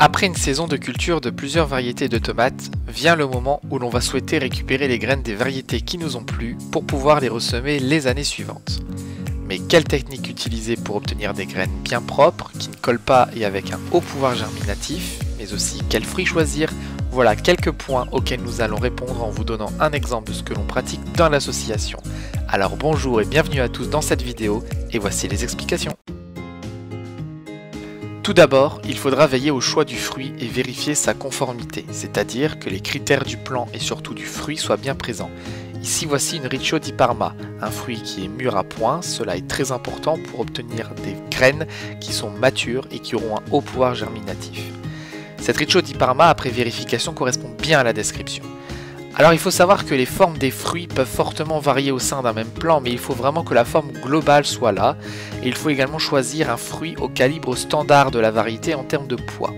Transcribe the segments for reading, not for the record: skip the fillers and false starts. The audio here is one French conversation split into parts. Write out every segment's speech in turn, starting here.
Après une saison de culture de plusieurs variétés de tomates, vient le moment où l'on va souhaiter récupérer les graines des variétés qui nous ont plu pour pouvoir les ressemer les années suivantes. Mais quelle technique utiliser pour obtenir des graines bien propres, qui ne collent pas et avec un haut pouvoir germinatif, mais aussi quels fruits choisir? Voilà quelques points auxquels nous allons répondre en vous donnant un exemple de ce que l'on pratique dans l'association. Alors bonjour et bienvenue à tous dans cette vidéo, et voici les explications. Tout d'abord, il faudra veiller au choix du fruit et vérifier sa conformité, c'est-à-dire que les critères du plant et surtout du fruit soient bien présents. Ici voici une Riccio di Parma, un fruit qui est mûr à point, cela est très important pour obtenir des graines qui sont matures et qui auront un haut pouvoir germinatif. Cette Riccio di Parma, après vérification, correspond bien à la description. Alors il faut savoir que les formes des fruits peuvent fortement varier au sein d'un même plant, mais il faut vraiment que la forme globale soit là, et il faut également choisir un fruit au calibre standard de la variété en termes de poids.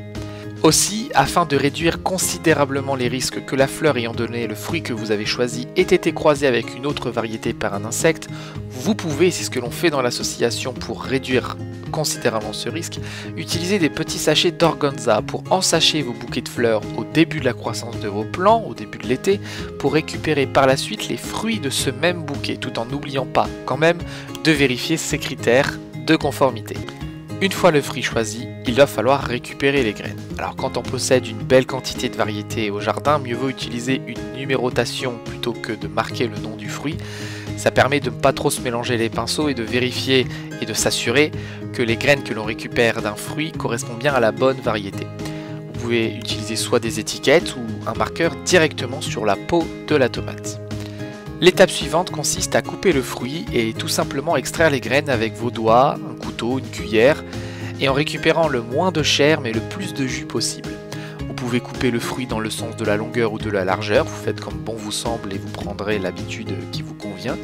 Aussi, afin de réduire considérablement les risques que la fleur ayant donné le fruit que vous avez choisi ait été croisée avec une autre variété par un insecte, vous pouvez, c'est ce que l'on fait dans l'association pour réduire considérablement ce risque, utiliser des petits sachets d'organza pour ensacher vos bouquets de fleurs au début de la croissance de vos plants, au début de l'été, pour récupérer par la suite les fruits de ce même bouquet, tout en n'oubliant pas quand même de vérifier ces critères de conformité. Une fois le fruit choisi, il va falloir récupérer les graines. Alors quand on possède une belle quantité de variétés au jardin, mieux vaut utiliser une numérotation plutôt que de marquer le nom du fruit. Ça permet de ne pas trop se mélanger les pinceaux et de vérifier et de s'assurer que les graines que l'on récupère d'un fruit correspondent bien à la bonne variété. Vous pouvez utiliser soit des étiquettes ou un marqueur directement sur la peau de la tomate. L'étape suivante consiste à couper le fruit et tout simplement extraire les graines avec vos doigts, un couteau, une cuillère, et en récupérant le moins de chair mais le plus de jus possible. Vous pouvez couper le fruit dans le sens de la longueur ou de la largeur, vous faites comme bon vous semble et vous prendrez l'habitude qui vous convient,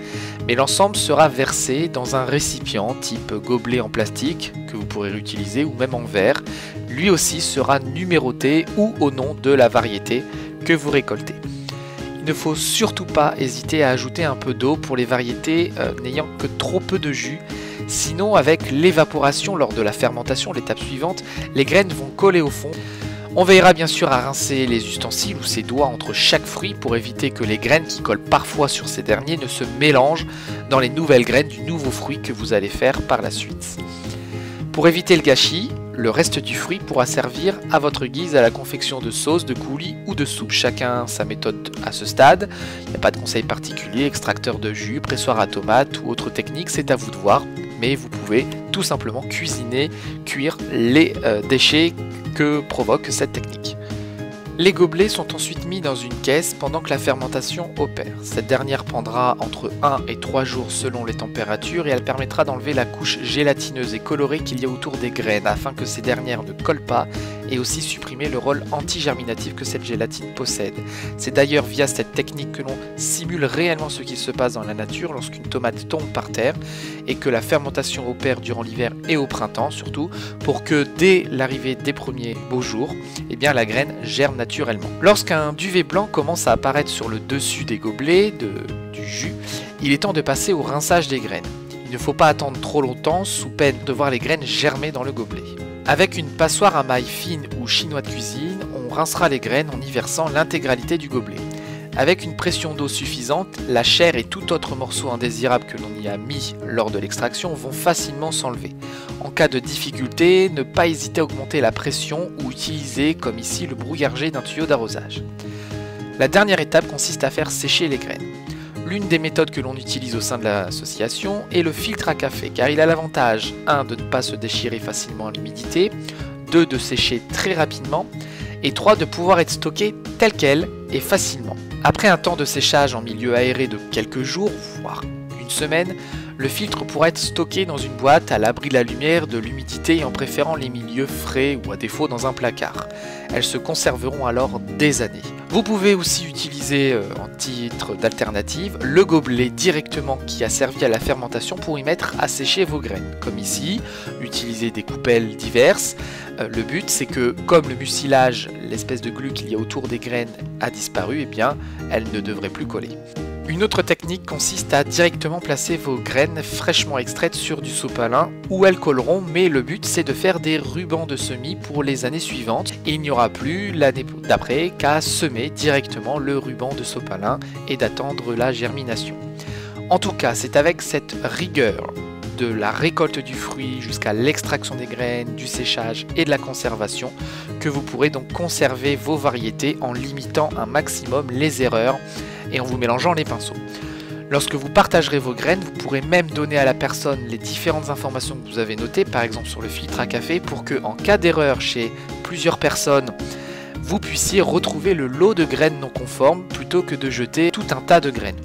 mais l'ensemble sera versé dans un récipient type gobelet en plastique que vous pourrez réutiliser ou même en verre. Lui aussi sera numéroté ou au nom de la variété que vous récoltez. Il ne faut surtout pas hésiter à ajouter un peu d'eau pour les variétés n'ayant que trop peu de jus. Sinon, avec l'évaporation lors de la fermentation, l'étape suivante, les graines vont coller au fond. On veillera bien sûr à rincer les ustensiles ou ses doigts entre chaque fruit pour éviter que les graines qui collent parfois sur ces derniers ne se mélangent dans les nouvelles graines du nouveau fruit que vous allez faire par la suite. Pour éviter le gâchis, le reste du fruit pourra servir à votre guise à la confection de sauces, de coulis ou de soupe. Chacun sa méthode à ce stade. Il n'y a pas de conseil particulier, extracteur de jus, pressoir à tomates ou autre technique, c'est à vous de voir. Mais vous pouvez tout simplement cuisiner, cuire les déchets que provoque cette technique. Les gobelets sont ensuite mis dans une caisse pendant que la fermentation opère. Cette dernière prendra entre 1 et 3 jours selon les températures et elle permettra d'enlever la couche gélatineuse et colorée qu'il y a autour des graines afin que ces dernières ne collent pas et aussi supprimer le rôle anti-germinatif que cette gélatine possède. C'est d'ailleurs via cette technique que l'on simule réellement ce qui se passe dans la nature lorsqu'une tomate tombe par terre et que la fermentation opère durant l'hiver et au printemps surtout pour que dès l'arrivée des premiers beaux jours, eh bien, la graine germe naturellement. Lorsqu'un duvet blanc commence à apparaître sur le dessus des gobelets du jus, il est temps de passer au rinçage des graines. Il ne faut pas attendre trop longtemps sous peine de voir les graines germer dans le gobelet. Avec une passoire à maille fine ou chinois de cuisine, on rincera les graines en y versant l'intégralité du gobelet. Avec une pression d'eau suffisante, la chair et tout autre morceau indésirable que l'on y a mis lors de l'extraction vont facilement s'enlever. En cas de difficulté, ne pas hésiter à augmenter la pression ou utiliser, comme ici, le brouillard-jet d'un tuyau d'arrosage. La dernière étape consiste à faire sécher les graines. L'une des méthodes que l'on utilise au sein de l'association est le filtre à café, car il a l'avantage 1 de ne pas se déchirer facilement à l'humidité, 2 de sécher très rapidement, et 3 de pouvoir être stocké tel quel et facilement. Après un temps de séchage en milieu aéré de quelques jours, voire une semaine, le filtre pourra être stocké dans une boîte à l'abri de la lumière, de l'humidité et en préférant les milieux frais ou à défaut dans un placard. Elles se conserveront alors des années. Vous pouvez aussi utiliser en titre d'alternative le gobelet directement qui a servi à la fermentation pour y mettre à sécher vos graines. Comme ici, utiliser des coupelles diverses. Le but c'est que comme le mucilage, l'espèce de glu qu'il y a autour des graines a disparu, eh bien elles ne devraient plus coller. Une autre technique consiste à directement placer vos graines fraîchement extraites sur du sopalin où elles colleront, mais le but c'est de faire des rubans de semis pour les années suivantes et il n'y aura plus l'année d'après qu'à semer directement le ruban de sopalin et d'attendre la germination. En tout cas, c'est avec cette rigueur de la récolte du fruit jusqu'à l'extraction des graines, du séchage et de la conservation que vous pourrez donc conserver vos variétés en limitant un maximum les erreurs et en vous mélangeant les pinceaux. Lorsque vous partagerez vos graines, vous pourrez même donner à la personne les différentes informations que vous avez notées, par exemple sur le filtre à café, pour que en cas d'erreur chez plusieurs personnes, vous puissiez retrouver le lot de graines non conformes plutôt que de jeter tout un tas de graines.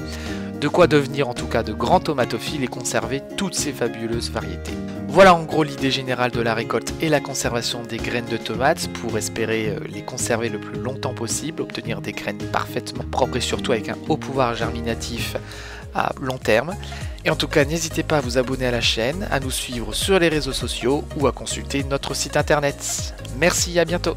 De quoi devenir en tout cas de grands tomatophiles et conserver toutes ces fabuleuses variétés. Voilà en gros l'idée générale de la récolte et la conservation des graines de tomates pour espérer les conserver le plus longtemps possible, obtenir des graines parfaitement propres et surtout avec un haut pouvoir germinatif à long terme. Et en tout cas, n'hésitez pas à vous abonner à la chaîne, à nous suivre sur les réseaux sociaux ou à consulter notre site internet. Merci, à bientôt.